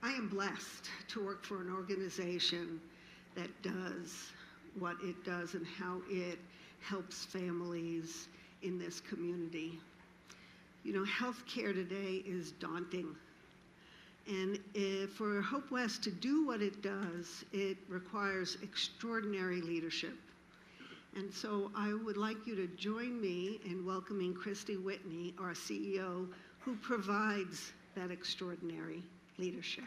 I am blessed to work for an organization that does what it does and how it helps families in this community. You know, healthcare today is daunting. And for Hope West to do what it does, it requires extraordinary leadership. And so I would like you to join me in welcoming Christy Whitney, our CEO, who provides that extraordinary leadership.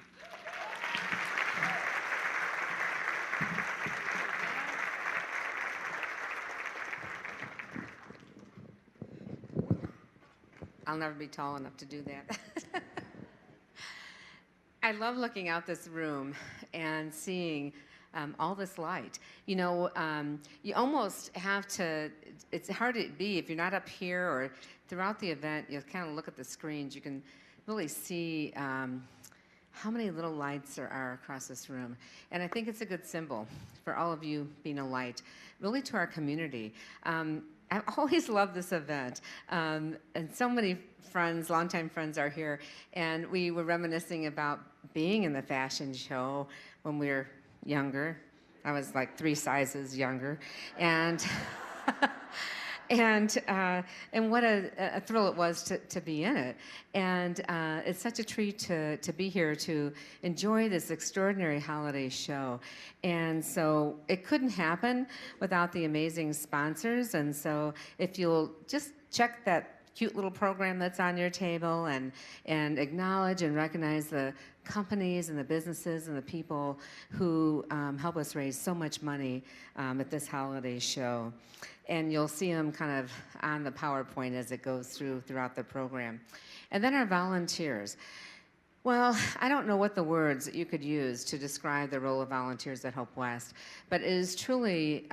I'll never be tall enough to do that. I love looking out this room and seeing all this light. You know, you almost have to, it's hard to be, if you're not up here or throughout the event, you kind of look at the screens, you can really see how many little lights there are across this room. And I think it's a good symbol for all of you being a light, really to our community. I've always loved this event, and so many friends, longtime friends are here, and we were reminiscing about being in the fashion show when we were younger. I was like 3 sizes younger, and and what a thrill it was to be in it. And it's such a treat to be here to enjoy this extraordinary holiday show. And so it couldn't happen without the amazing sponsors. And so if you'll just check that cute little program that's on your table and acknowledge and recognize the companies and the businesses and the people who help us raise so much money at this holiday show. And you'll see them kind of on the PowerPoint as it goes throughout the program. And then our volunteers. Well, I don't know what the words that you could use to describe the role of volunteers at Hope West, but it is truly,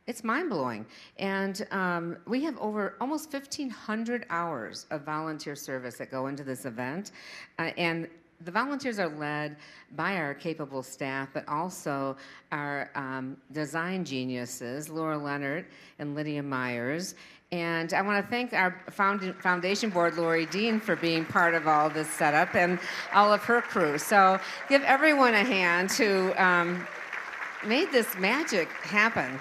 it's mind-blowing. And we have over almost 1,500 hours of volunteer service that go into this event. And the volunteers are led by our capable staff, but also our design geniuses, Laura Leonard and Lydia Myers. And I want to thank our foundation board, Lori Dean, for being part of all this setup and all of her crew. So give everyone a hand who made this magic happen.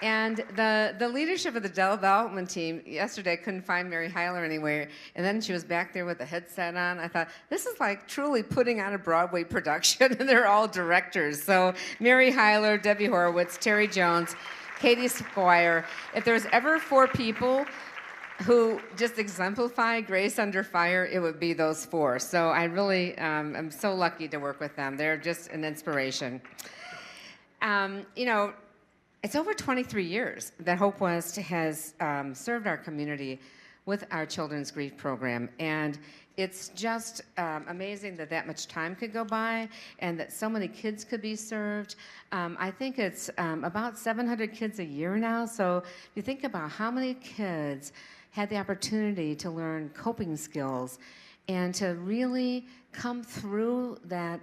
And the leadership of the development team yesterday couldn't find Mary Heiler anywhere, and then she was back there with a headset on. I thought, this is like truly putting on a Broadway production, and they're all directors. So Mary Heiler, Debbie Horowitz, Terry Jones, Katie Squire. If there's ever 4 people who just exemplify grace under fire, it would be those 4. So I really am so lucky to work with them. They're just an inspiration. You know, it's over 23 years that Hope West has served our community with our children's grief program. And it's just amazing that that much time could go by and that so many kids could be served. I think it's about 700 kids a year now. So if you think about how many kids had the opportunity to learn coping skills and to really come through that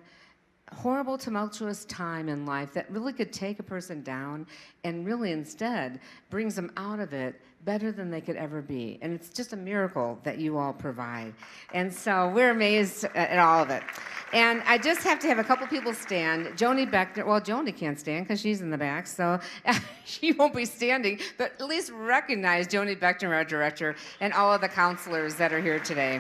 horrible, tumultuous time in life that really could take a person down and really instead brings them out of it better than they could ever be. And it's just a miracle that you all provide. And so we're amazed at all of it. And I just have to have a couple people stand. Joni Beckner, well, Joni can't stand because she's in the back, so she won't be standing, but at least recognize Joni Beckner, our director, and all of the counselors that are here today.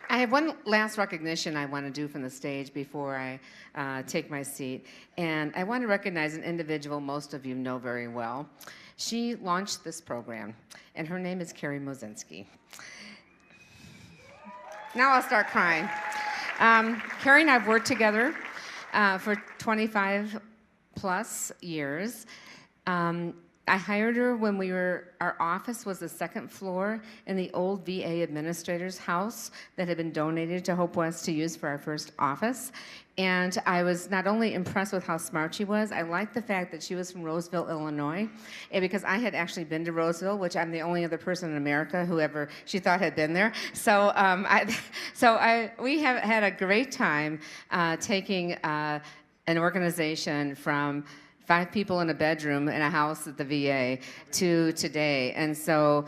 I have one last recognition I want to do from the stage before I take my seat. And I want to recognize an individual most of you know very well. She launched this program, and her name is Carrie Mozinski. Now I'll start crying. Carrie and I have worked together for 25 plus years. I hired her when our office was the 2nd floor in the old VA administrator's house that had been donated to Hope West to use for our first office. And I was not only impressed with how smart she was, I liked the fact that she was from Roseville, Illinois, and because I had actually been to Roseville, which I'm the only other person in America who ever she thought had been there. So we have had a great time taking an organization from 5 people in a bedroom in a house at the VA to today. And so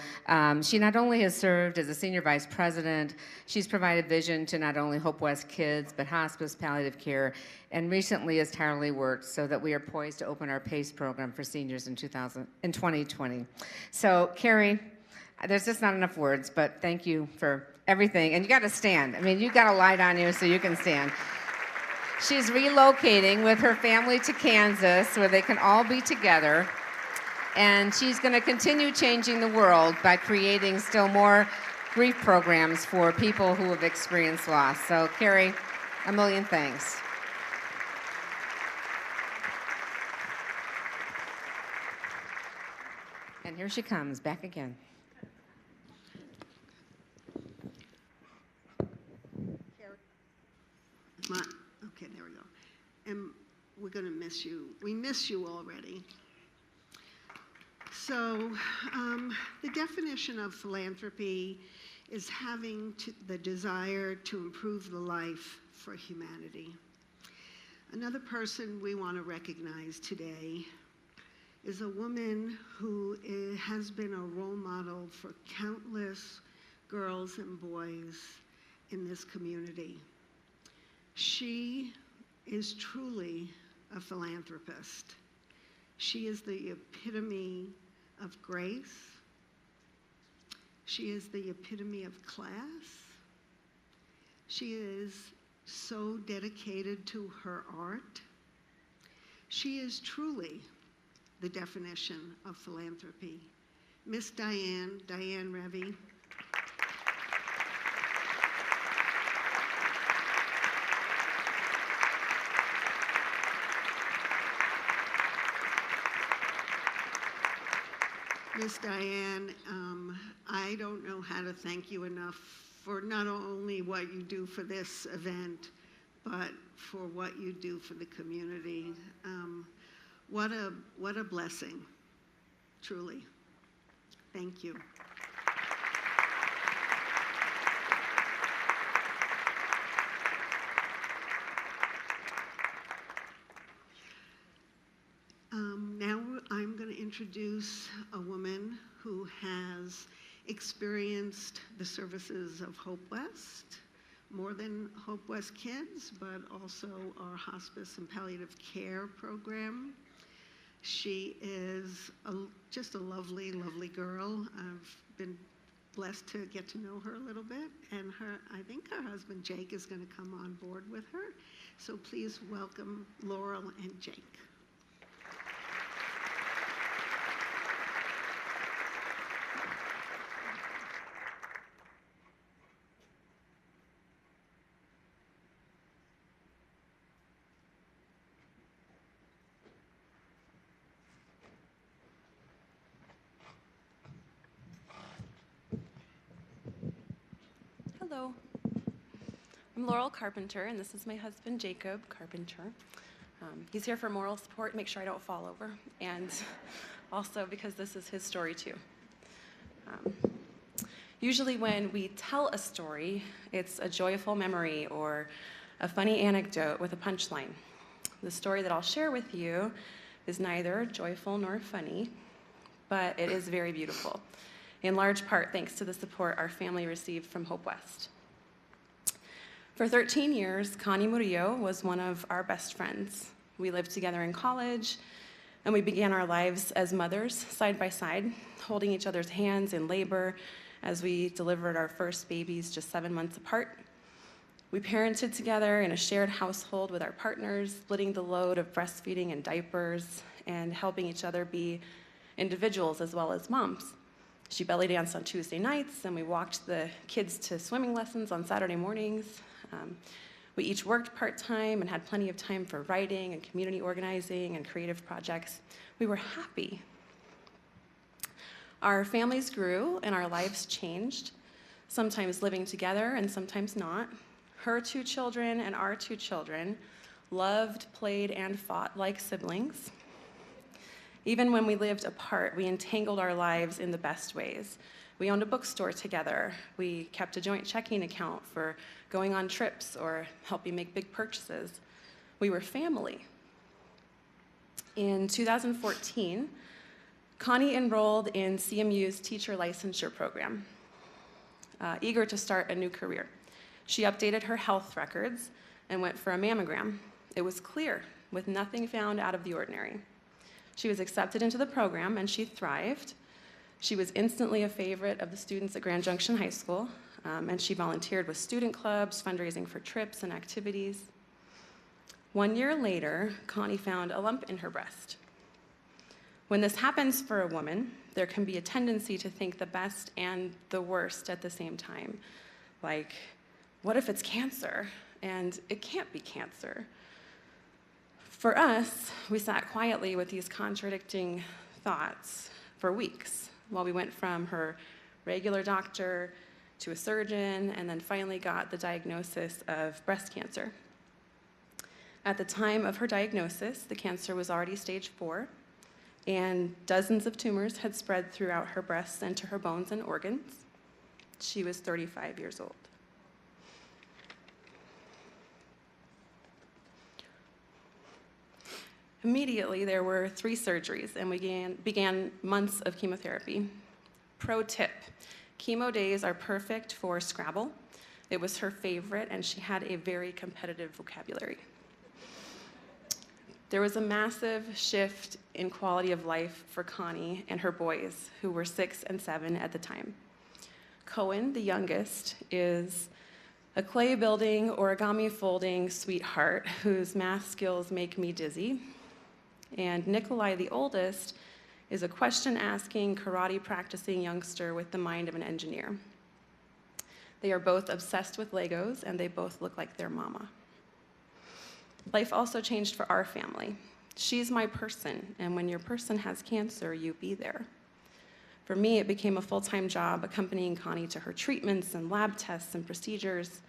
she not only has served as a senior vice president, she's provided vision to not only Hope West kids, but hospice, palliative care, and recently has tirelessly worked so that we are poised to open our PACE program for seniors in 2020. So Carrie, there's just not enough words, but thank you for everything. And you got to stand. I mean, you got a light on you so you can stand. She's relocating with her family to Kansas where they can all be together. And she's going to continue changing the world by creating still more grief programs for people who have experienced loss. So, Carrie, a million thanks. And here she comes, back again. Okay, there we go. And we're going to miss you. We miss you already. So the definition of philanthropy is having the desire to improve the life for humanity. Another person we want to recognize today is a woman who has been a role model for countless girls and boys in this community. She is truly a philanthropist. She is the epitome of grace. She is the epitome of class. She is so dedicated to her art. She is truly the definition of philanthropy. Miss Diane Revy. Miss Diane, I don't know how to thank you enough for not only what you do for this event, but for what you do for the community. What a blessing, truly. Thank you. Now I'm going to introduce a woman who has experienced the services of Hope West, more than Hope West Kids, but also our hospice and palliative care program. She is just a lovely, lovely girl. I've been blessed to get to know her a little bit, and I think her husband Jake is going to come on board with her. So please welcome Laurel and Jake. Hello, I'm Laurel Carpenter, and this is my husband, Jacob Carpenter. He's here for moral support, make sure I don't fall over, and also because this is his story too. Usually when we tell a story, it's a joyful memory or a funny anecdote with a punchline. The story that I'll share with you is neither joyful nor funny, but it is very beautiful, in large part thanks to the support our family received from Hope West. For 13 years, Connie Murillo was one of our best friends. We lived together in college, and we began our lives as mothers, side by side, holding each other's hands in labor as we delivered our first babies just 7 months apart. We parented together in a shared household with our partners, splitting the load of breastfeeding and diapers, and helping each other be individuals as well as moms. She belly danced on Tuesday nights, and we walked the kids to swimming lessons on Saturday mornings. We each worked part-time and had plenty of time for writing and community organizing and creative projects. We were happy. Our families grew and our lives changed, sometimes living together and sometimes not. Her 2 children and our 2 children loved, played, and fought like siblings. Even when we lived apart, we entangled our lives in the best ways. We owned a bookstore together. We kept a joint checking account for going on trips or helping make big purchases. We were family. In 2014, Connie enrolled in CMU's teacher licensure program, eager to start a new career. She updated her health records and went for a mammogram. It was clear, with nothing found out of the ordinary. She was accepted into the program, and she thrived. She was instantly a favorite of the students at Grand Junction High School, and she volunteered with student clubs, fundraising for trips and activities. 1 year later, Connie found a lump in her breast. When this happens for a woman, there can be a tendency to think the best and the worst at the same time. Like, what if it's cancer? And it can't be cancer. For us, we sat quietly with these contradicting thoughts for weeks while we went from her regular doctor to a surgeon, and then finally got the diagnosis of breast cancer. At the time of her diagnosis, the cancer was already stage 4, and dozens of tumors had spread throughout her breasts and to her bones and organs. She was 35 years old. Immediately, there were 3 surgeries, and we began months of chemotherapy. Pro tip, chemo days are perfect for Scrabble. It was her favorite, and she had a very competitive vocabulary. There was a massive shift in quality of life for Connie and her boys, who were 6 and 7 at the time. Cohen, the youngest, is a clay building, origami folding sweetheart whose math skills make me dizzy. And Nikolai, the oldest, is a question-asking, karate-practicing youngster with the mind of an engineer. They are both obsessed with Legos, and they both look like their mama. Life also changed for our family. She's my person, and when your person has cancer, you be there. For me, it became a full-time job accompanying Connie to her treatments and lab tests and procedures.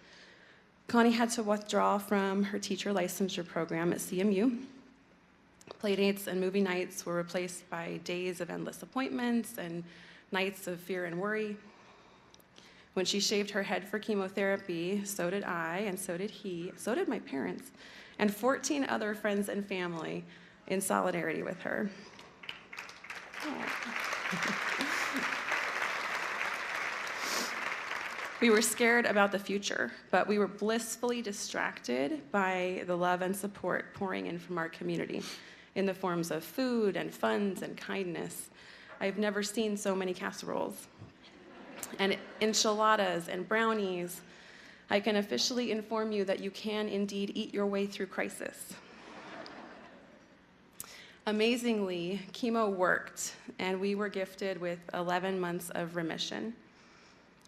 Connie had to withdraw from her teacher licensure program at CMU. Playdates and movie nights were replaced by days of endless appointments and nights of fear and worry. When she shaved her head for chemotherapy, so did I, and so did he, so did my parents, and 14 other friends and family in solidarity with her. We were scared about the future, but we were blissfully distracted by the love and support pouring in from our community in the forms of food and funds and kindness. I've never seen so many casseroles and enchiladas and brownies. I can officially inform you that you can indeed eat your way through crisis. Amazingly, chemo worked, and we were gifted with 11 months of remission.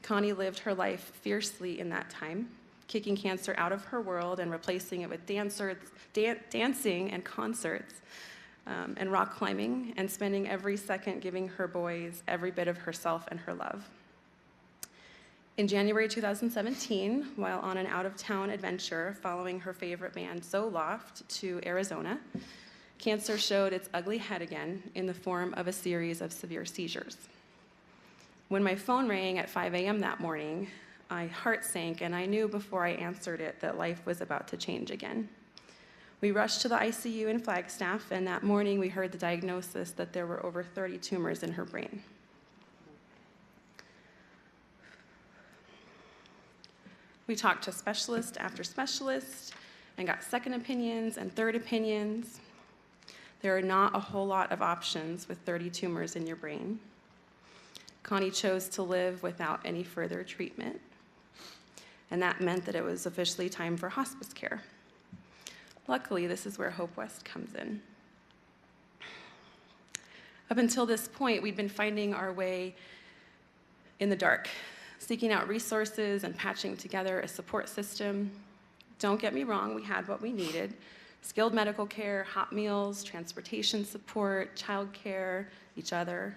Connie lived her life fiercely in that time, kicking cancer out of her world and replacing it with dancing and concerts and rock climbing, and spending every second giving her boys every bit of herself and her love. In January 2017, while on an out-of-town adventure following her favorite band Zoloft to Arizona, cancer showed its ugly head again in the form of a series of severe seizures. When my phone rang at 5 a.m. that morning, my heart sank, and I knew before I answered it that life was about to change again. We rushed to the ICU in Flagstaff, and that morning we heard the diagnosis that there were over 30 tumors in her brain. We talked to specialist after specialist and got second opinions and third opinions. There are not a whole lot of options with 30 tumors in your brain. Connie chose to live without any further treatment, and that meant that it was officially time for hospice care. Luckily, this is where Hope West comes in. Up until this point, we'd been finding our way in the dark, seeking out resources and patching together a support system. Don't get me wrong, we had what we needed: skilled medical care, hot meals, transportation support, childcare, each other.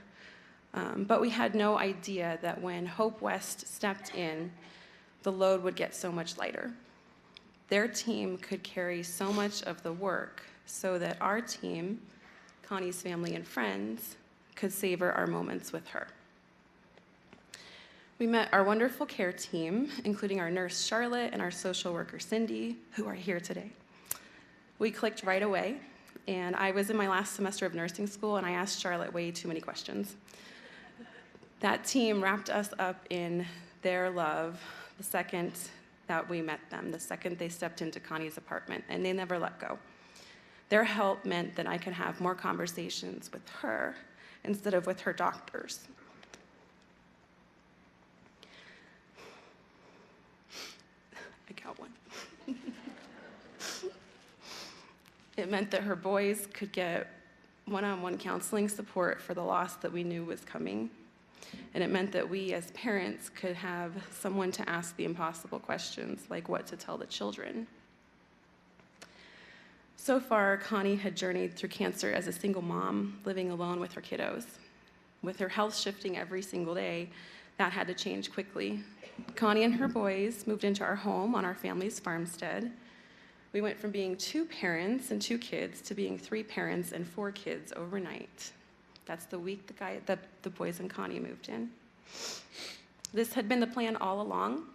But we had no idea that when Hope West stepped in, the load would get so much lighter. Their team could carry so much of the work so that our team, Connie's family and friends, could savor our moments with her. We met our wonderful care team, including our nurse Charlotte and our social worker Cindy, who are here today. We clicked right away. and I was in my last semester of nursing school, and I asked Charlotte way too many questions. That team wrapped us up in their love the second that we met them, the second they stepped into Connie's apartment, and they never let go. Their help meant that I could have more conversations with her instead of with her doctors. I got one. It meant that her boys could get one-on-one counseling support for the loss that we knew was coming. And it meant that we as parents could have someone to ask the impossible questions, like what to tell the children. So far, Connie had journeyed through cancer as a single mom, living alone with her kiddos. With her health shifting every single day, that had to change quickly. Connie and her boys moved into our home on our family's farmstead. We went from being 2 parents and 2 kids to being 3 parents and 4 kids overnight. That's the week the boys and Connie moved in. This had been the plan all along,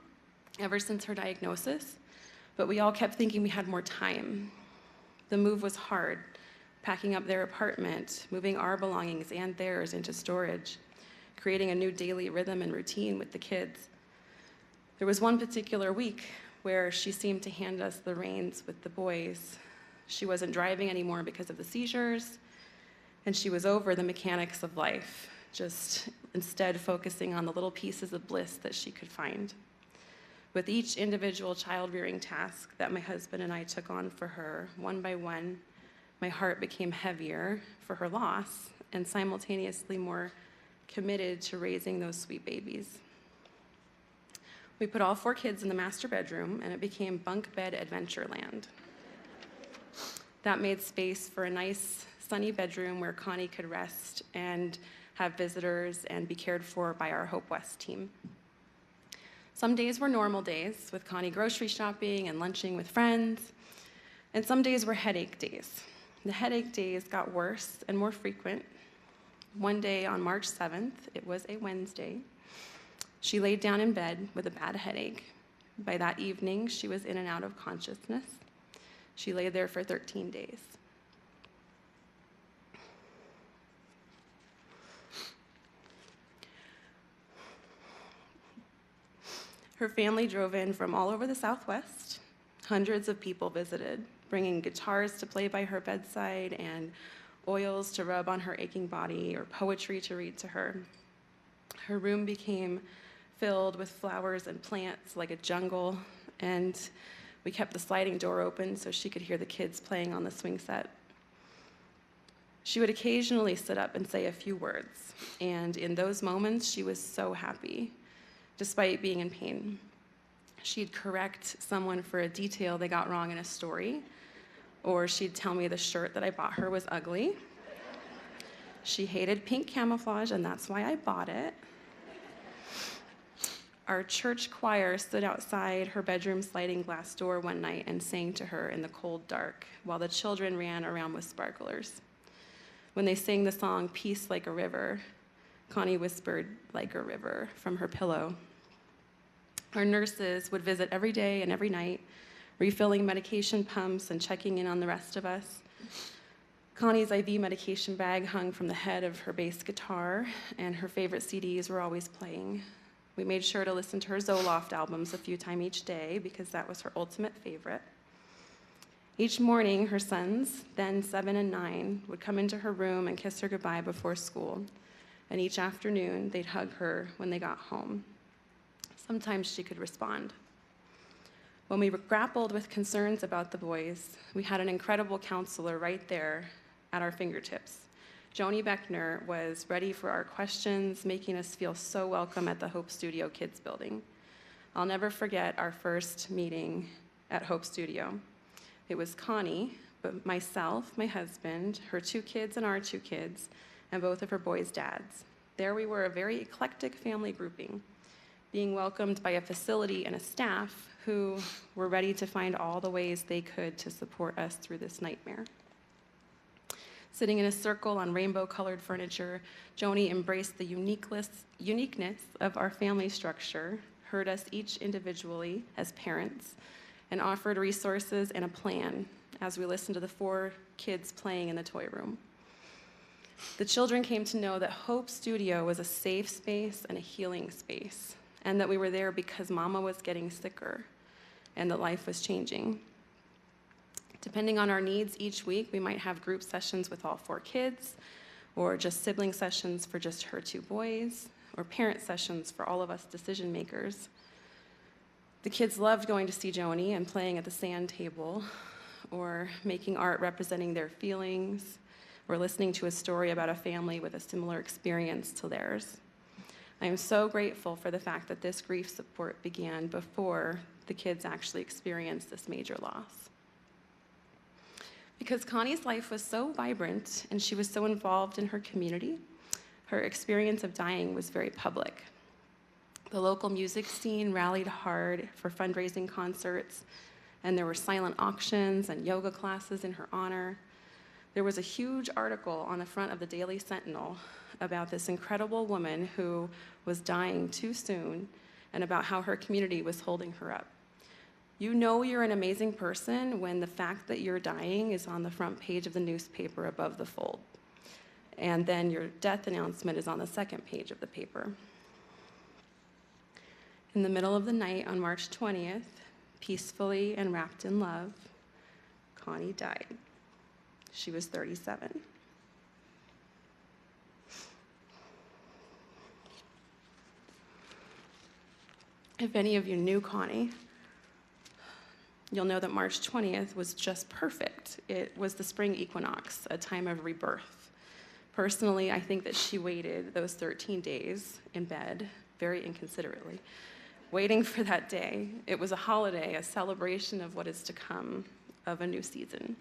ever since her diagnosis, but we all kept thinking we had more time. The move was hard, packing up their apartment, moving our belongings and theirs into storage, creating a new daily rhythm and routine with the kids. There was one particular week where she seemed to hand us the reins with the boys. She wasn't driving anymore because of the seizures, and she was over the mechanics of life, just instead focusing on the little pieces of bliss that she could find. With each individual child-rearing task that my husband and I took on for her, one by one, my heart became heavier for her loss and simultaneously more committed to raising those sweet babies. We put all 4 kids in the master bedroom, and it became bunk bed Adventureland. That made space for a nice, sunny bedroom where Connie could rest and have visitors and be cared for by our Hope West team. Some days were normal days, with Connie grocery shopping and lunching with friends, and some days were headache days. The headache days got worse and more frequent. One day on March 7th, it was a Wednesday, she laid down in bed with a bad headache. By that evening, she was in and out of consciousness. She lay there for 13 days. Her family drove in from all over the Southwest. Hundreds of people visited, bringing guitars to play by her bedside and oils to rub on her aching body or poetry to read to her. Her room became filled with flowers and plants like a jungle, and we kept the sliding door open so she could hear the kids playing on the swing set. She would occasionally sit up and say a few words, and in those moments, she was so happy, despite being in pain. She'd correct someone for a detail they got wrong in a story, or she'd tell me the shirt that I bought her was ugly. She hated pink camouflage, and that's why I bought it. Our church choir stood outside her bedroom sliding glass door one night and sang to her in the cold dark, while the children ran around with sparklers. When they sang the song, "Peace Like a River," Connie whispered, "like a river," from her pillow. Our nurses would visit every day and every night, refilling medication pumps and checking in on the rest of us. Connie's IV medication bag hung from the head of her bass guitar, and her favorite CDs were always playing. We made sure to listen to her Zoloft albums a few times each day because that was her ultimate favorite. Each morning, her sons, then 7 and 9, would come into her room and kiss her goodbye before school. And each afternoon, they'd hug her when they got home. Sometimes she could respond. When we grappled with concerns about the boys, we had an incredible counselor right there at our fingertips. Joni Beckner was ready for our questions, making us feel so welcome at the Hope Studio Kids building. I'll never forget our first meeting at Hope Studio. It was Connie, but myself, my husband, her 2 kids and our 2 kids, and both of her boys' dads. There we were, a very eclectic family grouping, being welcomed by a facility and a staff who were ready to find all the ways they could to support us through this nightmare. Sitting in a circle on rainbow-colored furniture, Joni embraced the uniqueness of our family structure, heard us each individually as parents, and offered resources and a plan as we listened to the 4 kids playing in the toy room. The children came to know that Hope Studio was a safe space and a healing space, and that we were there because Mama was getting sicker and that life was changing. Depending on our needs each week, we might have group sessions with all 4 kids, or just sibling sessions for just her 2 boys, or parent sessions for all of us decision makers. The kids loved going to see Joni and playing at the sand table, or making art representing their feelings, or listening to a story about a family with a similar experience to theirs. I am so grateful for the fact that this grief support began before the kids actually experienced this major loss. Because Connie's life was so vibrant and she was so involved in her community, her experience of dying was very public. The local music scene rallied hard for fundraising concerts, and there were silent auctions and yoga classes in her honor. There was a huge article on the front of the Daily Sentinel about this incredible woman who was dying too soon and about how her community was holding her up. You know you're an amazing person when the fact that you're dying is on the front page of the newspaper above the fold. And then your death announcement is on the second page of the paper. In the middle of the night on March 20th, peacefully and wrapped in love, Connie died. She was 37. If any of you knew Connie, you'll know that March 20th was just perfect. It was the spring equinox, a time of rebirth. Personally, I think that she waited those 13 days in bed, very inconsiderately, waiting for that day. It was a holiday, a celebration of what is to come, of a new season.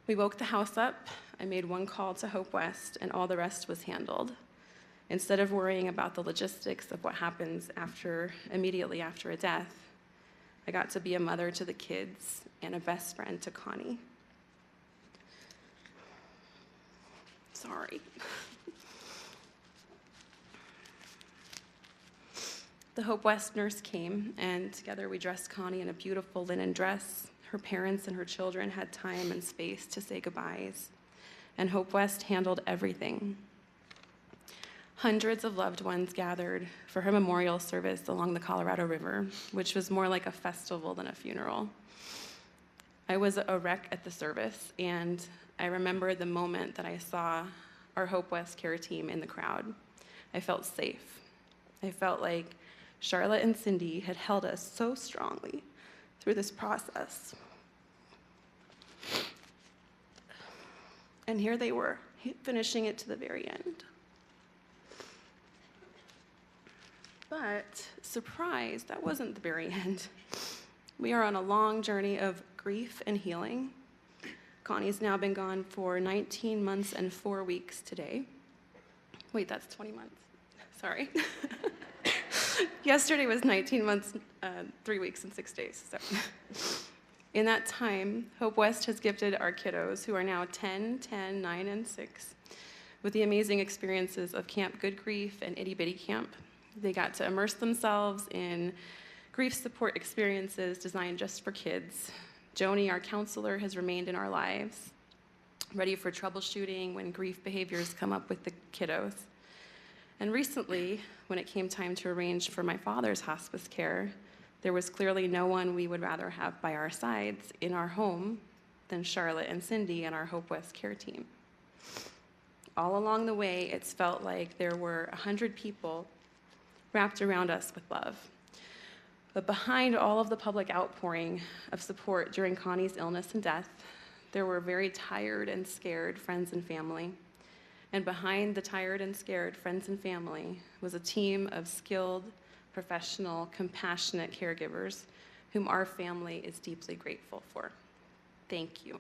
We woke the house up. I made one call to Hope West, and all the rest was handled. Instead of worrying about the logistics of what happens immediately after a death, I got to be a mother to the kids and a best friend to Connie. Sorry. The Hope West nurse came, and together we dressed Connie in a beautiful linen dress. Her parents and her children had time and space to say goodbyes, and Hope West handled everything. Hundreds of loved ones gathered for her memorial service along the Colorado River, which was more like a festival than a funeral. I was a wreck at the service, and I remember the moment that I saw our Hope West care team in the crowd. I felt safe. I felt like Charlotte and Cindy had held us so strongly through this process. And here they were, finishing it to the very end. But surprise, that wasn't the very end. We are on a long journey of grief and healing. Connie's now been gone for 19 months and 4 weeks today. Wait, that's 20 months. Sorry. Yesterday was 19 months, 3 weeks, and 6 days. So, in that time, Hope West has gifted our kiddos, who are now 10, 10, 9, and 6, with the amazing experiences of Camp Good Grief and Itty Bitty Camp. They got to immerse themselves in grief support experiences designed just for kids. Joni, our counselor, has remained in our lives, ready for troubleshooting when grief behaviors come up with the kiddos. And recently, when it came time to arrange for my father's hospice care, there was clearly no one we would rather have by our sides in our home than Charlotte and Cindy and our Hope West care team. All along the way, it's felt like there were 100 people wrapped around us with love. But behind all of the public outpouring of support during Connie's illness and death, there were very tired and scared friends and family. And behind the tired and scared friends and family was a team of skilled, professional, compassionate caregivers whom our family is deeply grateful for. Thank you.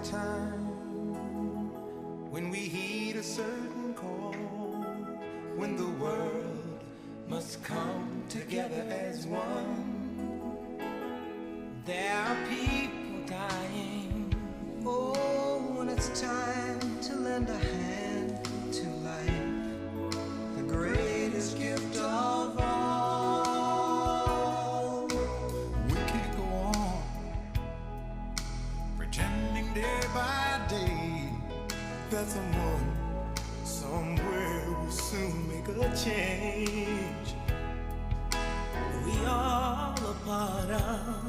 time when we heed a certain call, when the world must come together as one. There are people dying. Oh, when it's time to lend a hand to life, the greatest gift of all. We can't go on pretending day by day that someone somewhere will soon make a change. We all a part of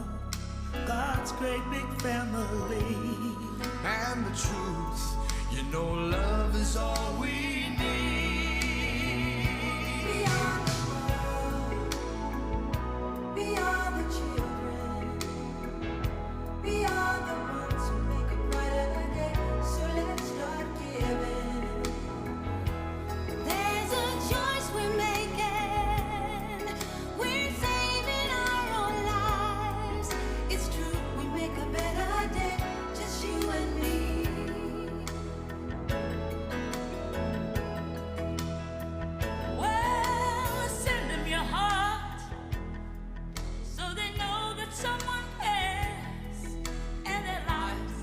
God's great big family. And the truth, you know, love is all we need. We are the world. We are the children. We are the ones who make a brighter day. So let's start giving. There's a choice we're making. We're saving our own lives. It's true, we make a better day. Just you and me. Well, send them your heart so they know that someone cares, and their lives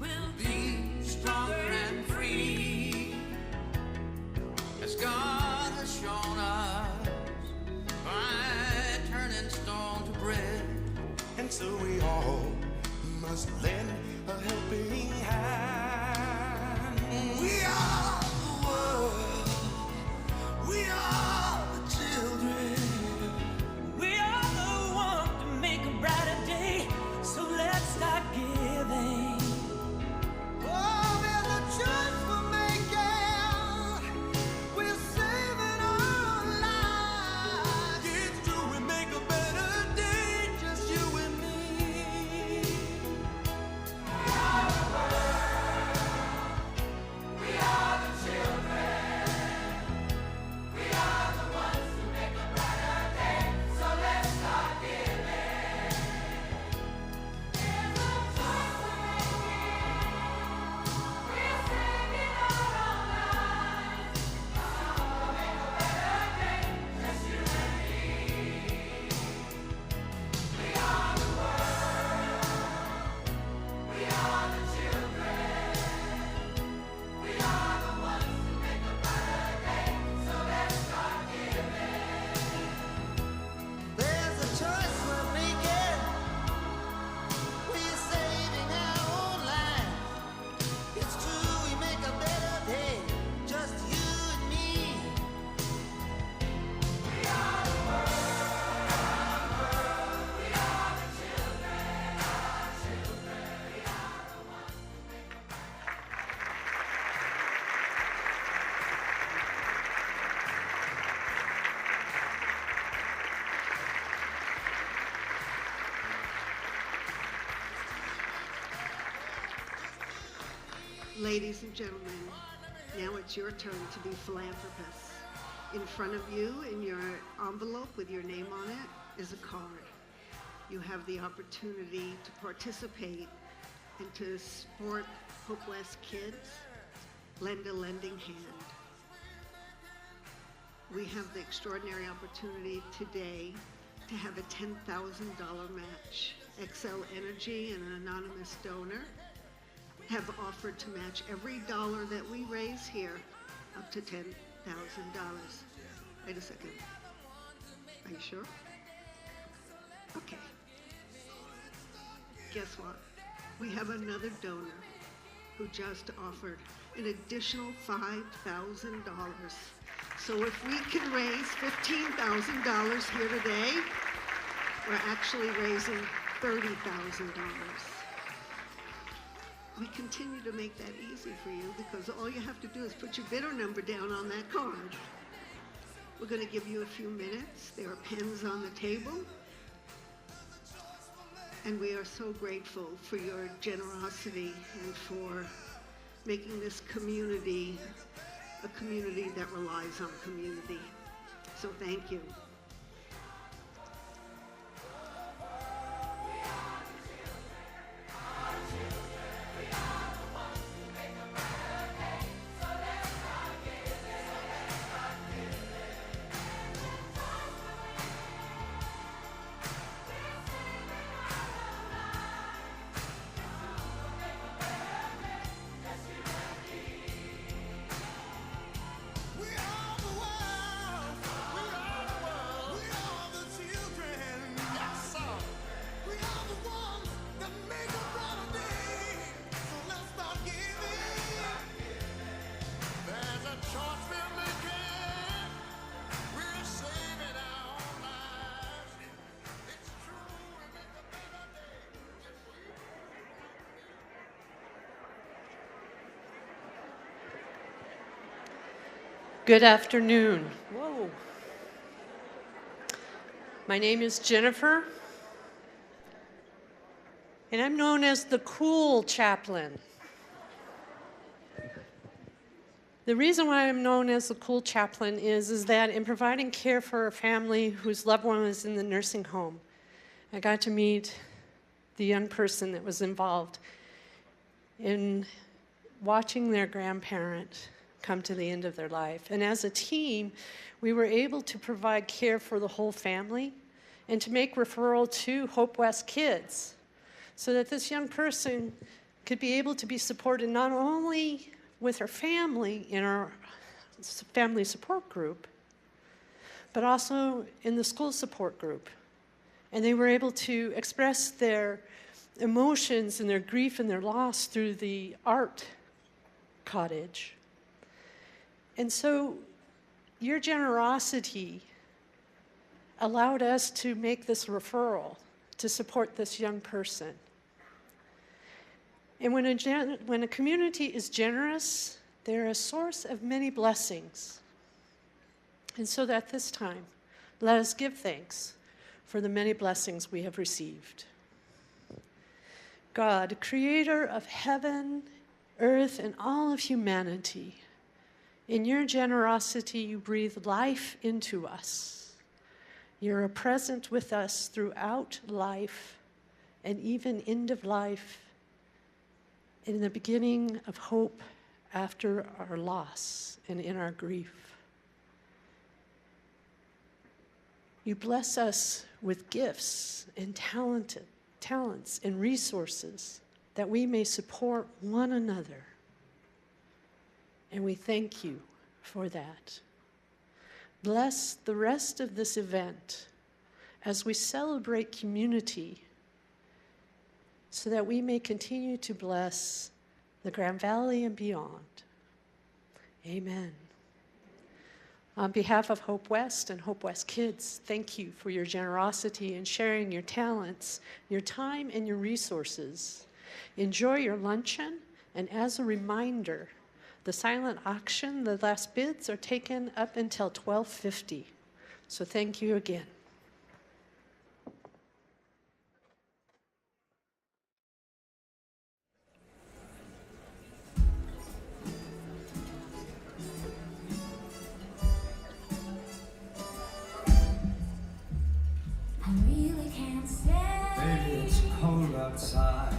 will be Stronger and free, as God has shown us by turning stone to bread. And so we all must lend a helping hand. We are the world. We are the children. We are the one to make a brighter day. So let's start giving. Oh, there's a choice we're making. We're saving our lives. It's true, we make a better day, just you and me. There's a choice we're making. We're saving our own lives. It's true, we make a better day, just you and me. Ladies and gentlemen, now it's your turn to be philanthropists. In front of you, in your envelope with your name on it, is a card. You have the opportunity to participate and to support hopeless kids. Lend a lending hand. We have the extraordinary opportunity today to have a $10,000 match. Xcel Energy and an anonymous donor have offered to match every dollar that we raise here up to $10,000. Wait a second. Are you sure? Okay. Guess what? We have another donor who just offered an additional $5,000. So if we can raise $15,000 here today, we're actually raising $30,000. We continue to make that easy for you because all you have to do is put your bidder number down on that card. We're going to give you a few minutes. There are pens on the table. And we are so grateful for your generosity and for making this community a community that relies on community. So thank you. We are Good afternoon. Whoa. My name is Jennifer, and I'm known as the cool chaplain. The reason why I'm known as the cool chaplain is that in providing care for a family whose loved one was in the nursing home, I got to meet the young person that was involved in watching their grandparent come to the end of their life. And as a team, we were able to provide care for the whole family and to make referral to Hope West Kids so that this young person could be able to be supported not only with her family in our family support group, but also in the school support group. And they were able to express their emotions and their grief and their loss through the art cottage. And so your generosity allowed us to make this referral to support this young person. And when a community is generous, they're a source of many blessings. And so at this time, let us give thanks for the many blessings we have received. God, creator of heaven, earth, and all of humanity, in your generosity, you breathe life into us. You're present with us throughout life and even end of life, in the beginning of hope after our loss and in our grief. You bless us with gifts and talents and resources that we may support one another. And we thank you for that. Bless the rest of this event as we celebrate community so that we may continue to bless the Grand Valley and beyond. Amen. On behalf of Hope West and Hope West Kids, thank you for your generosity in sharing your talents, your time, and your resources. Enjoy your luncheon, and as a reminder, the silent auction, the last bids are taken up until 12:50. So thank you again. I really can't stay. Baby, it's cold outside.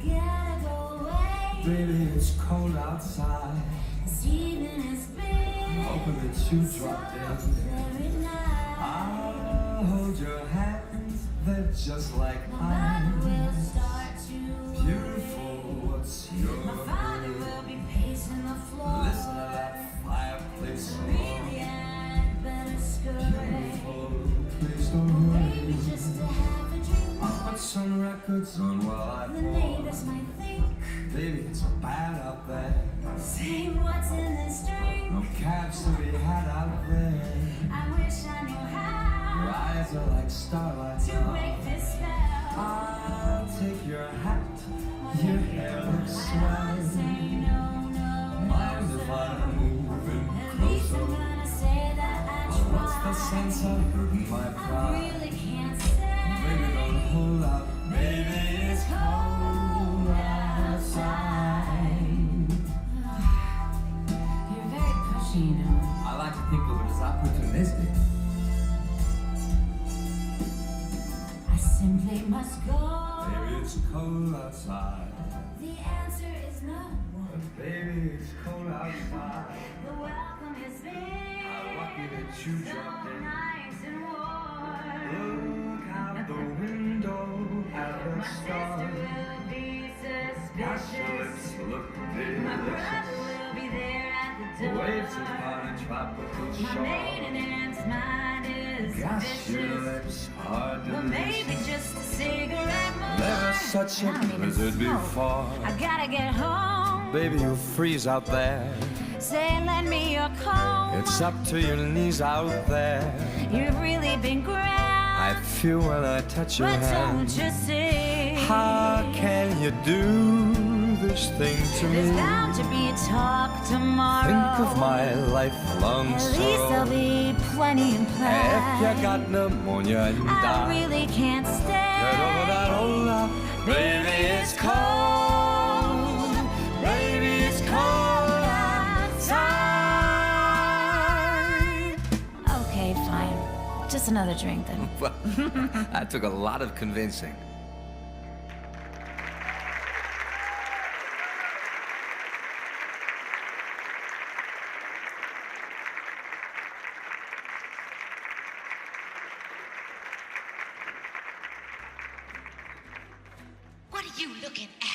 I gotta go away. Baby, it's cold outside. This evening has been Hoping that you so dropped in. very nice. I'll hold your hands, they're just like My mind mine. will start to Beautiful, what's your My father name? will be pacing the floor. Listen to that fireplace roar. Really, I'd better scurry. Beautiful, please don't Maybe worry. just to have a drink. I'll put some records on while I The pour. neighbors might think, Baby, it's bad out there. say what's in this drink. No cabs to be had out there. I wish I knew Your how eyes are like starlight to now. break this spell. I'll take your hat. Your hair looks I swell. say no, no, Mind no, if sir. I'm moving At least I'm closer? gonna say that I Well, what's the sense tried. of hurting my I pride? really can't say. Baby, don't hold out. Baby, it's cold outside. You're very pushy, you know. I like to think of it as opportunistic. I simply must go. Baby, it's cold outside. The answer is no. Baby, it's cold outside. The welcome has been How lucky that you so dropped in. nice and warm. Look out the window at the My sister stars. will be Gosh, your lips suspicious. look My brother delicious. will be there at the The door. waves upon a tropical My maiden shore. aunt's mind is Gosh, your vicious. lips are But maybe delicious. just a cigarette more. Never such I a don't even blizzard smoke. before. I gotta get home. Baby, you freeze out there. Say, lend me your coat. It's up to your knees out there. You've really been grand. I feel when I touch your But hand. don't you see? How can you do foolish thing to There's me. bound to be talk tomorrow. Think of my lifelong At least there'll sorrow. be plenty in If plan. you got pneumonia and I die, really can't get over that stand. old love. Baby, it's cold. Baby, it's cold outside. Okay, fine. Just another drink then. Well, that took a lot of convincing. What are you looking at?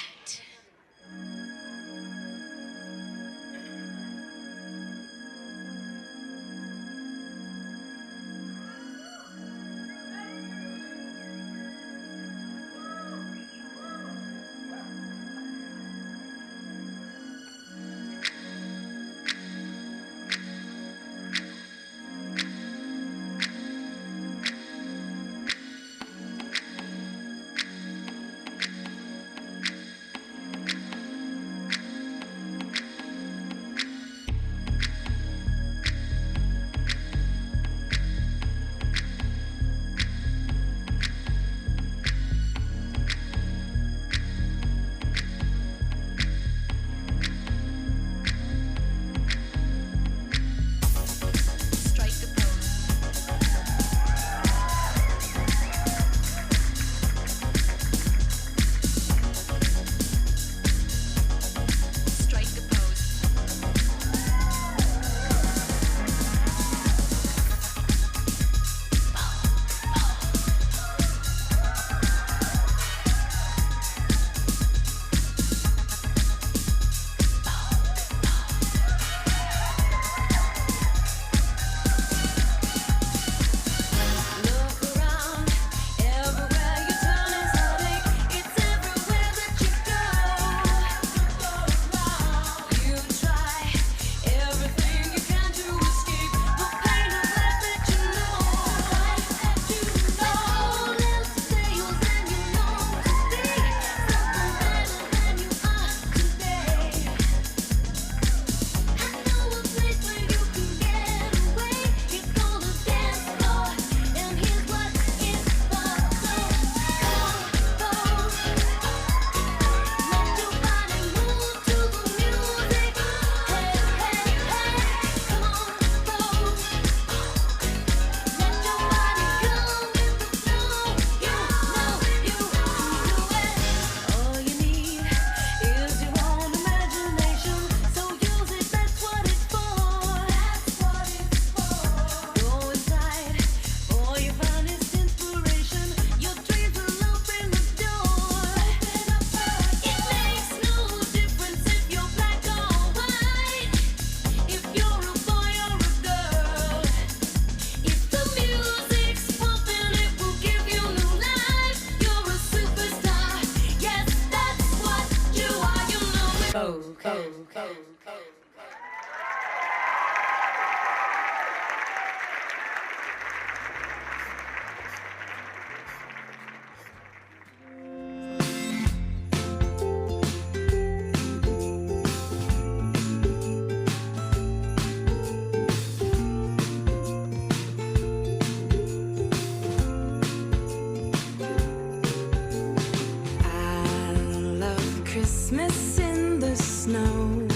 Christmas in the snow,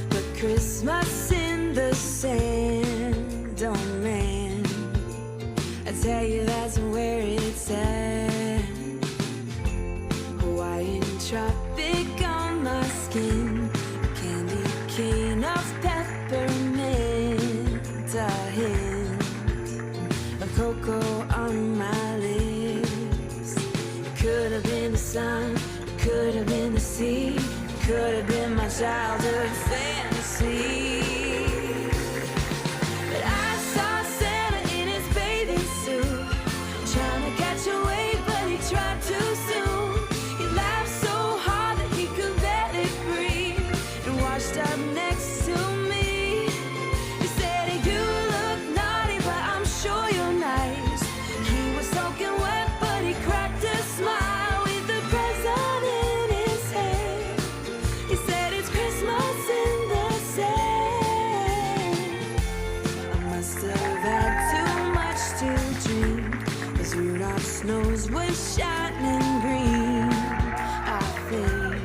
but Christmas in the sand, oh man, I tell you that's where it's at. Hawaiian tropic on my skin, candy cane of peppermint, a hint of cocoa on my lips. It could have been the sun, could have been the sea, could have been my childhood fantasy. But I saw Santa in his bathing suit, trying to catch a wave, but he tried too soon. He laughed so hard that he could barely breathe, and washed up next to me. He said, "You look naughty, but I'm sure you're nice." He was soaking wet, but he cracked a smile with the present in his hand. was shining green. I think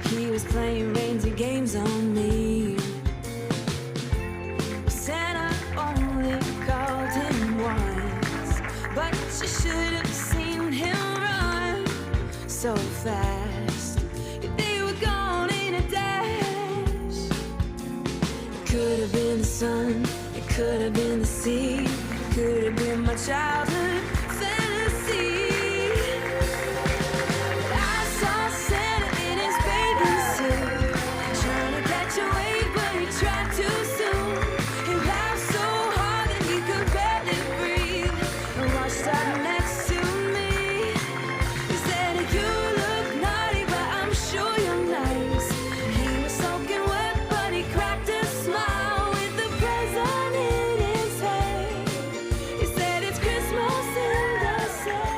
he was playing reindeer games on me. Santa only called him once, but you should have seen him run so fast. They were gone in a dash. It could have been the sun, it could have been the sea, it could have been my childhood fantasy. I saw Santa in his bathing suit, trying to catch a wave, but he tried too soon. He laughed so hard that he could barely breathe, and washed up next to me. He said, "You look naughty, but I'm sure you're nice." He was soaking wet, but he cracked a smile with the present in his hand. He said, "It's Christmas in the sand."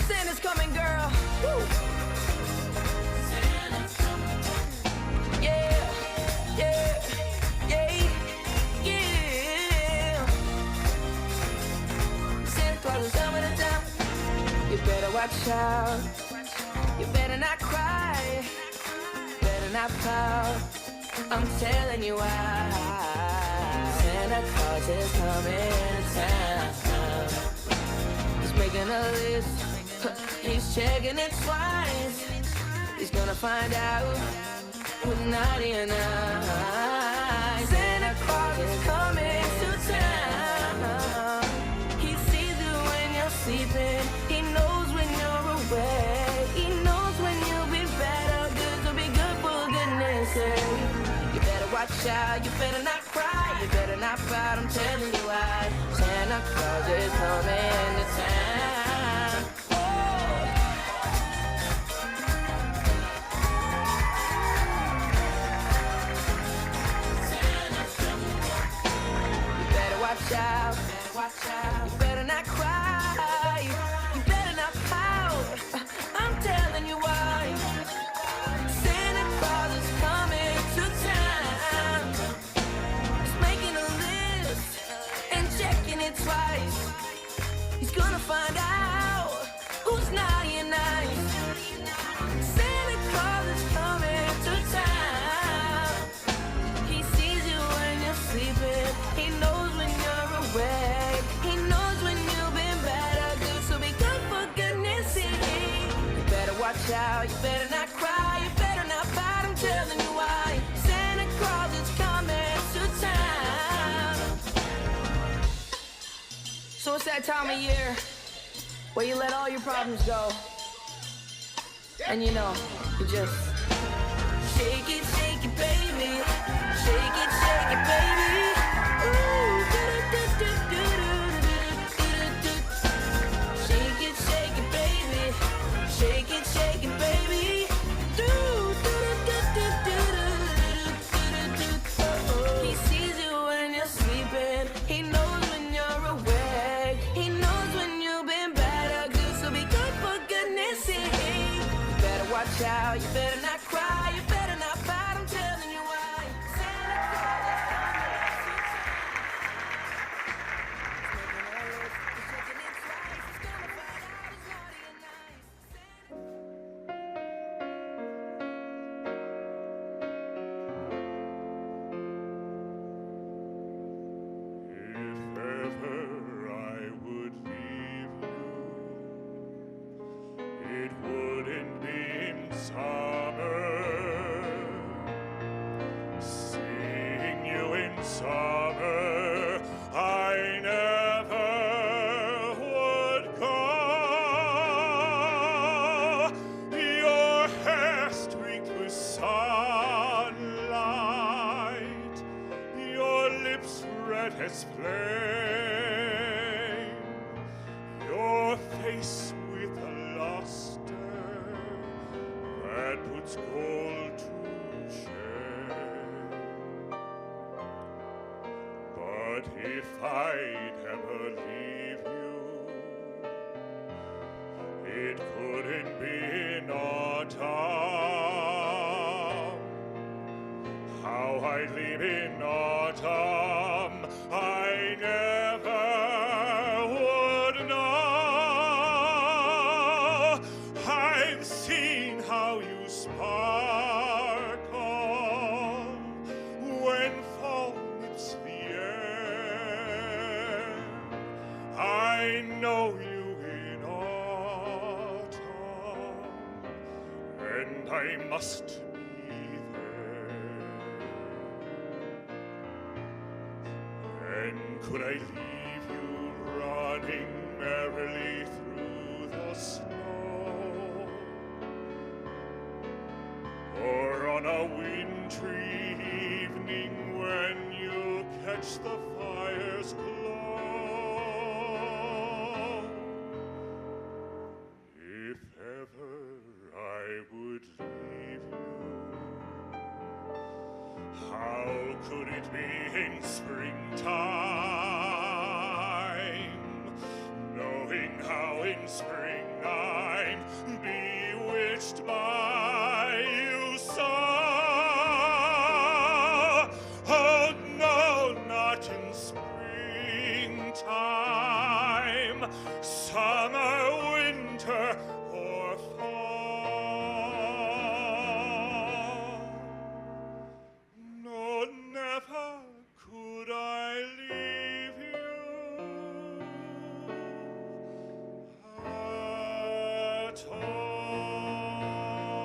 Santa's coming, girl. Woo. Yeah, yeah, yeah, yeah. Santa Claus is coming to town. You better watch out. You better not cry. Better not pout. I'm telling you why. Santa Claus is coming to town. He's making a list. He's checking it twice. He's gonna find out who's naughty or nice. Santa Claus is coming to town. He sees you when you're sleeping. He knows when you're awake. He knows when you'll be better. Good to be good for goodness sake. watch out, you better not cry, you better not pout, I'm telling you why. Santa Claus is coming to town. You better watch out, you better not cry, you better not pout, I'm telling you why. Santa Claus is coming to town. He's making a list and checking it twice. He's gonna find out who's naughty and nice. Santa Claus is coming to town. He sees you when you're sleeping. He knows when you're awake. He knows when you've been bad or good. So be good for goodness sake. You better watch out. You better not cry. You better not pout. I'm telling you why. Santa Claus is coming to town. So it's that time of year where you let all your problems go. And you know, you just shake it, baby. Shake it, baby. Ooh, do-do-do-do-do-do-do-do-do. Shake it, baby. Shake it, baby. Do-do-do-do-do-do-do-do-do-do. He sees you when you're sleeping. He knows when you're awake. He knows when you've been bad or good. So be good for goodness sake. You better watch out. You better not cry. You better not pout. I'm telling you why. Santa Claus is coming to town. He's making a list, he's checking it twice. He's gonna find out who's naughty and nice. If ever I would leave you, it wouldn't be in summer. Seeing you in summer, I never would go. Your hair streaked with sunlight, your lips red as flame, your face with a luster that puts gold to shame. But if I'd ever leave you, it couldn't be in autumn. How I'd leave in autumn, I never would know. I've seen how you sparkle when fall meets the air. I know you in autumn, and I must be there. And could I leave you running merrily through the snow, or on a wintry evening when you catch the fire's glow? If ever I would leave you, how could it be in springtime, knowing how in spring I'm bewitched by you so? Oh no, not in springtime, summer, winter, or fall. No, never could I leave you at all.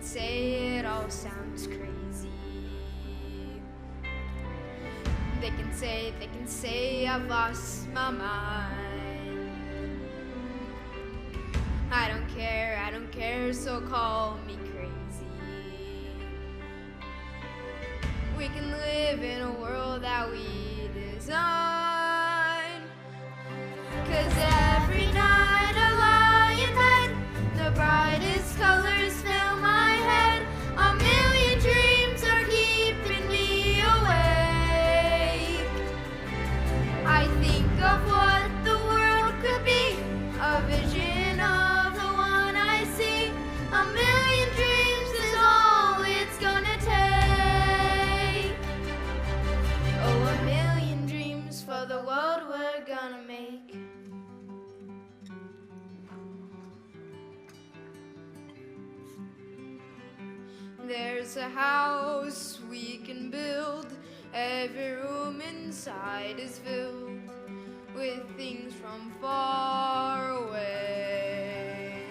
say it all sounds crazy. They can say I've lost my mind. I don't care, so call me crazy. We can live in a world that we design. 'Cause every night I lie in bed, the brightest colors fill my head. A million dreams are keeping me awake. I think of what the world could be, a vision of the one I see. A million dreams is all it's gonna take. Oh, a million dreams for the world we're gonna make. There's a house we can build. Every room inside is filled with things from far away.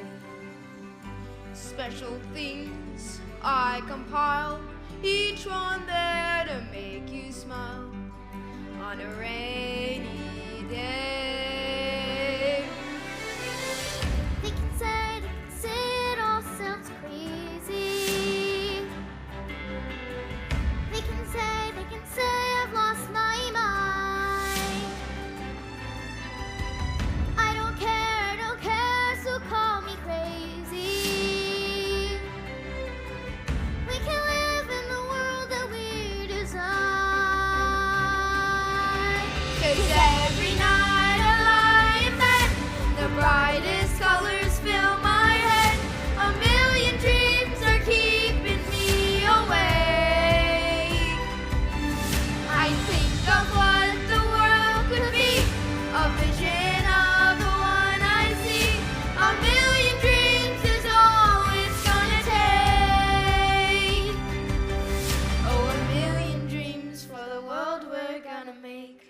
Special things I compile, each one there to make you smile on a rainy day. They can say it all sounds crazy. They can say I've lost my mind. I don't care, so call me crazy. We can live in the world that we design. 'Cause every night I lie in bed, the brightest colors fill my head. A million dreams are keeping me awake. I think of what the world could be, a vision of the one I see. A million dreams is all it's gonna take. Oh, a million dreams for the world we're gonna make.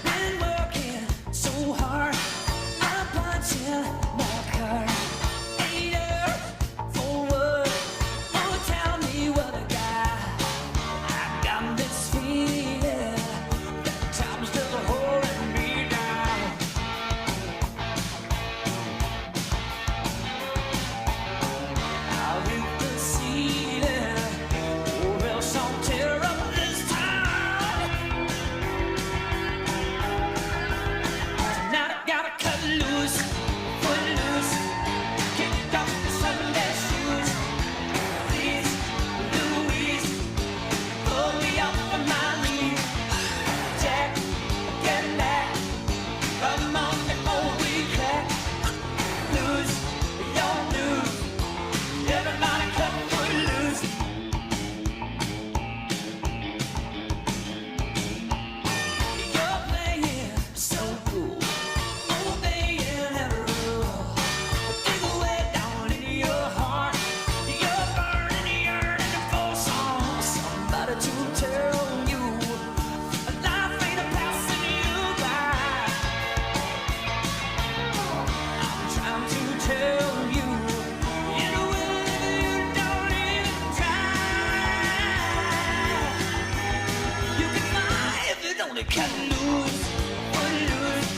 Been working so hard, I'm punching my card. Later, forward, oh, tell me what I got. I got this feeling that time's still holding me down. I'll hit the ceiling, or else I'll tear up this town. Now I gotta cut loose, foot loose, kick off the Sunday shoes. Please, Louise, pull me up on my knees. Jack, get back, come on before we crack. Lose your news, everybody cut foot loose. You're playing so cool, obeying every rule. Dig away down in your heart, you're burning, yearning for somebody to tell you life ain't a passing you by. I'm trying to tell you, in a way you don't even try. You can fly if you only cut loose, foot loose,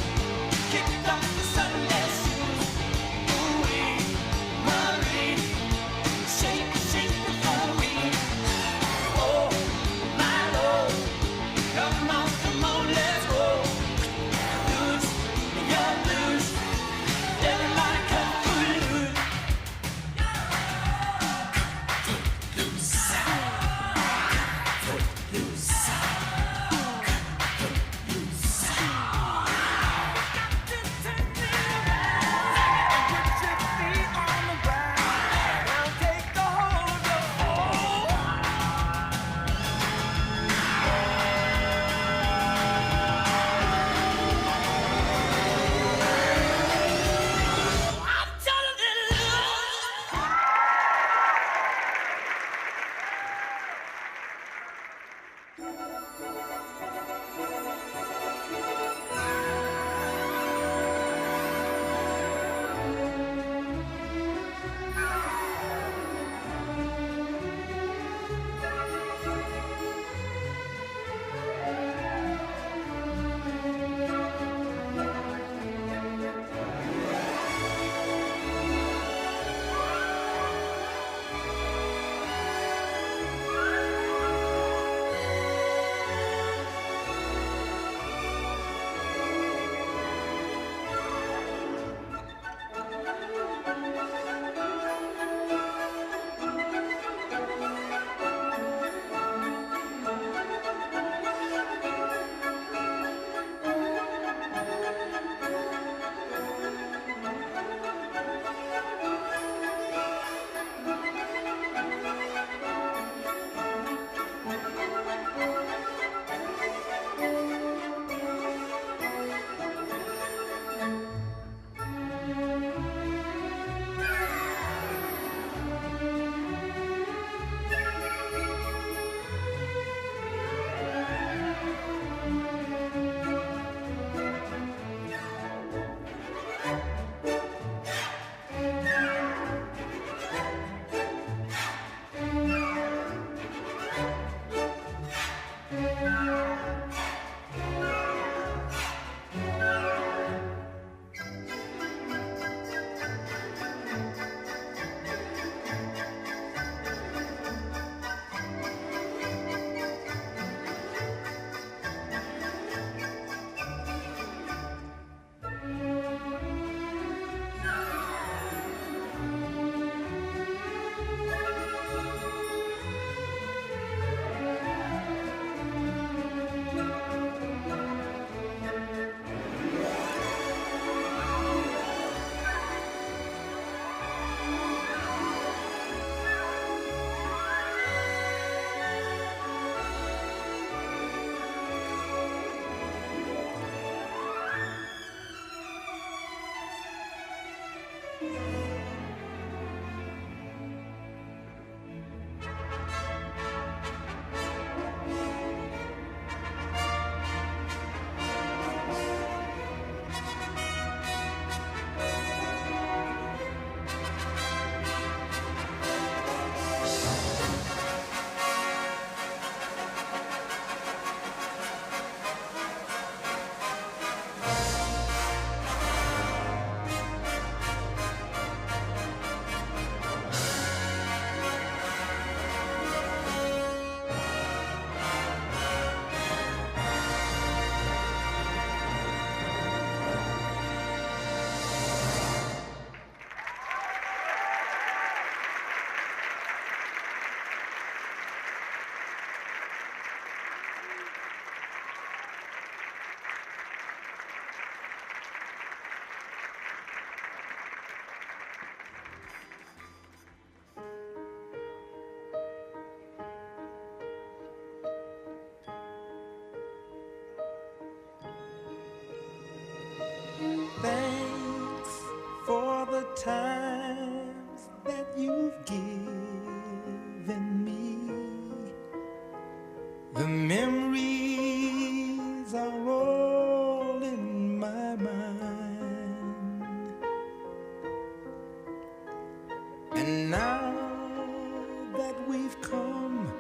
we've come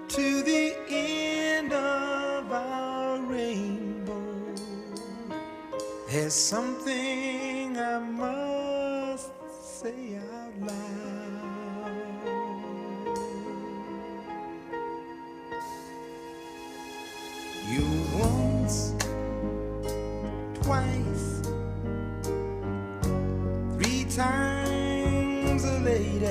to the end of our rainbow. There's something I must say out loud. You once, twice, three times a lady,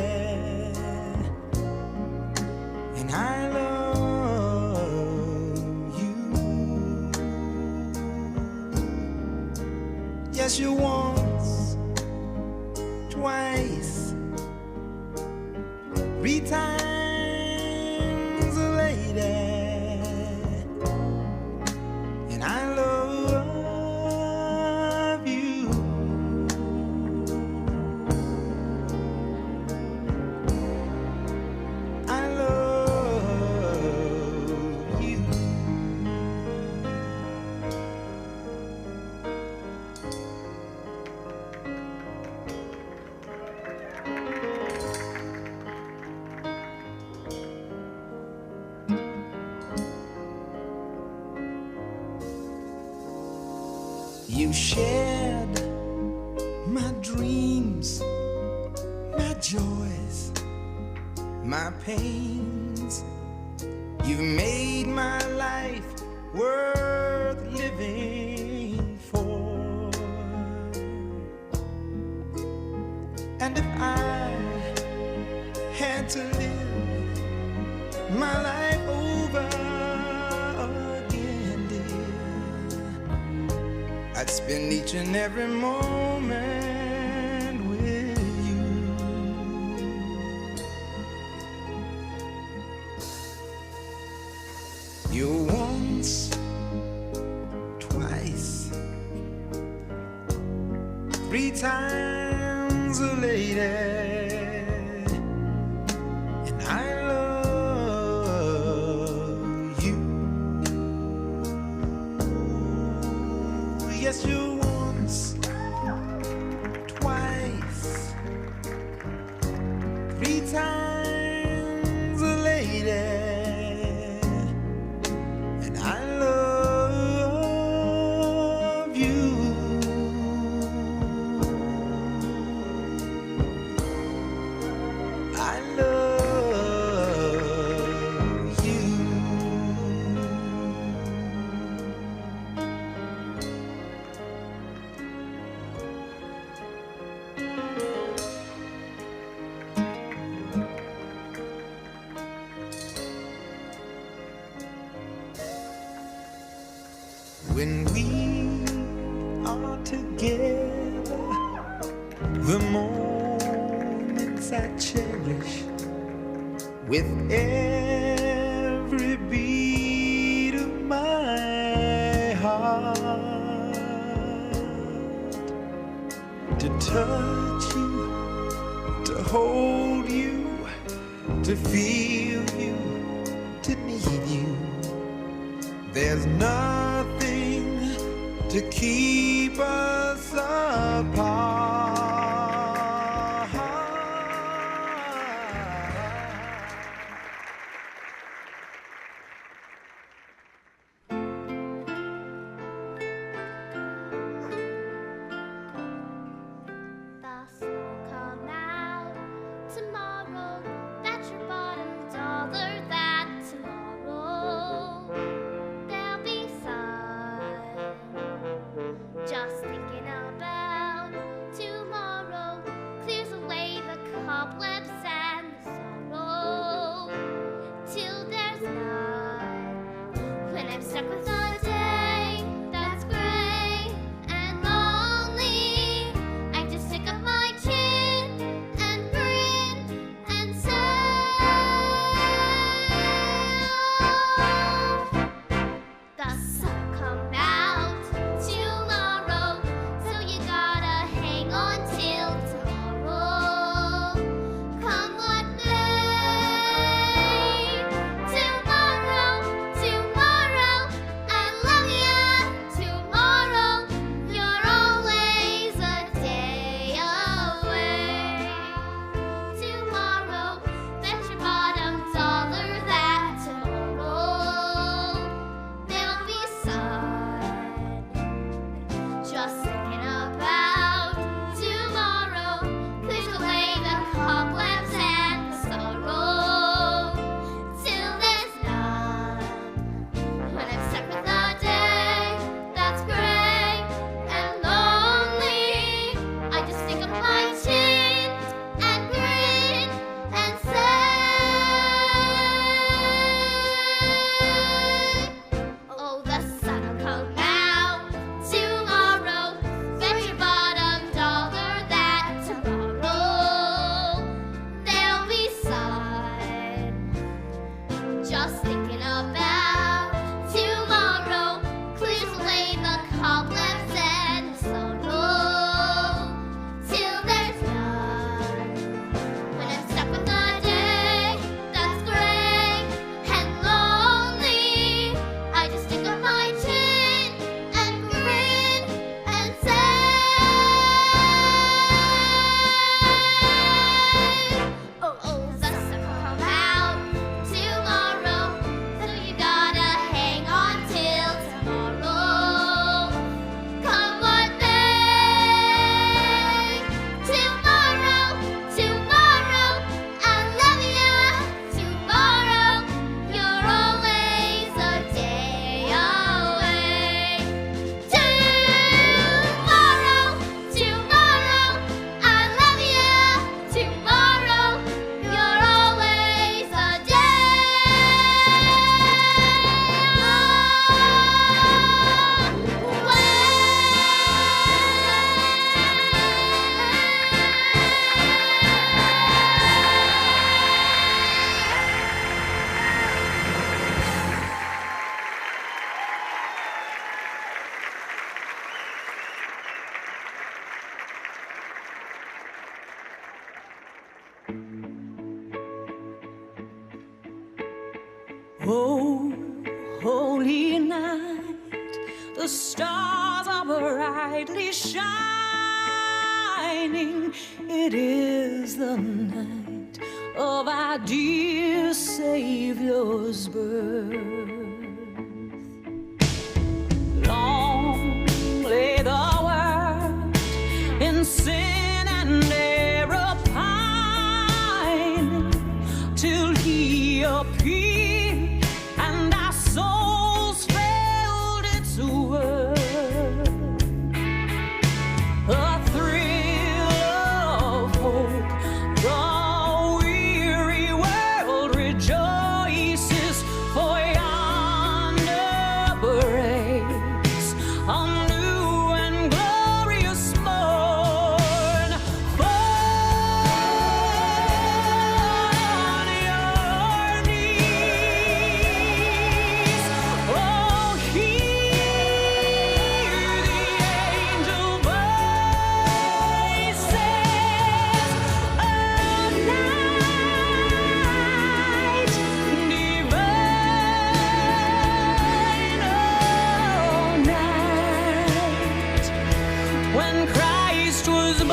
and I love you. Yes, you once, twice, three times a lady, and I love you. I love you. You shared my dreams, my joys, my pains. You've made my life worth living for. And if I had to live my life over again, dear, I'd spend each and every moment with you. You once, twice, three times a lady, and I love you. Yes, you once, twice, three times a lady, and I love you. I love you. When we are together, the moments I cherish with every beat of my heart. To touch you, to hold you, to feel you, to need you. There's nothing to keep us apart. The sun will come out tomorrow. That your bottom's taller than tomorrow. There'll be sun. Just thinking about Oh, holy night, the stars are brightly shining. It is the night of our dear Savior's birth. Long lay the world in sin and error pining, till he appeared and our souls felt its worth. A thrill of hope, the weary world rejoices, for yonder breaks a new and glorious morn. On your knees, oh, hear the angel voices. A night divine, oh, night when Christ was born.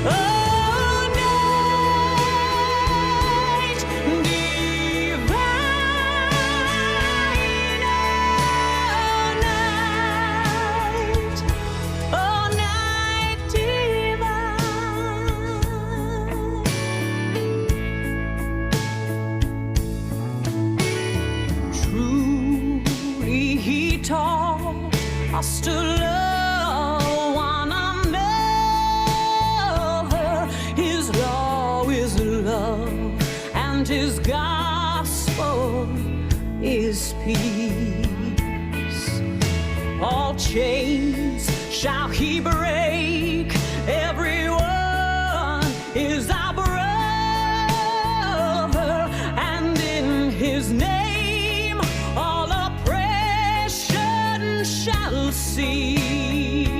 Oh, night divine, oh, night divine. Truly he taught us to love one another. His law is love, and his gospel is peace. All chains shall he break, everyone is our brother, and in his name all oppression shall cease.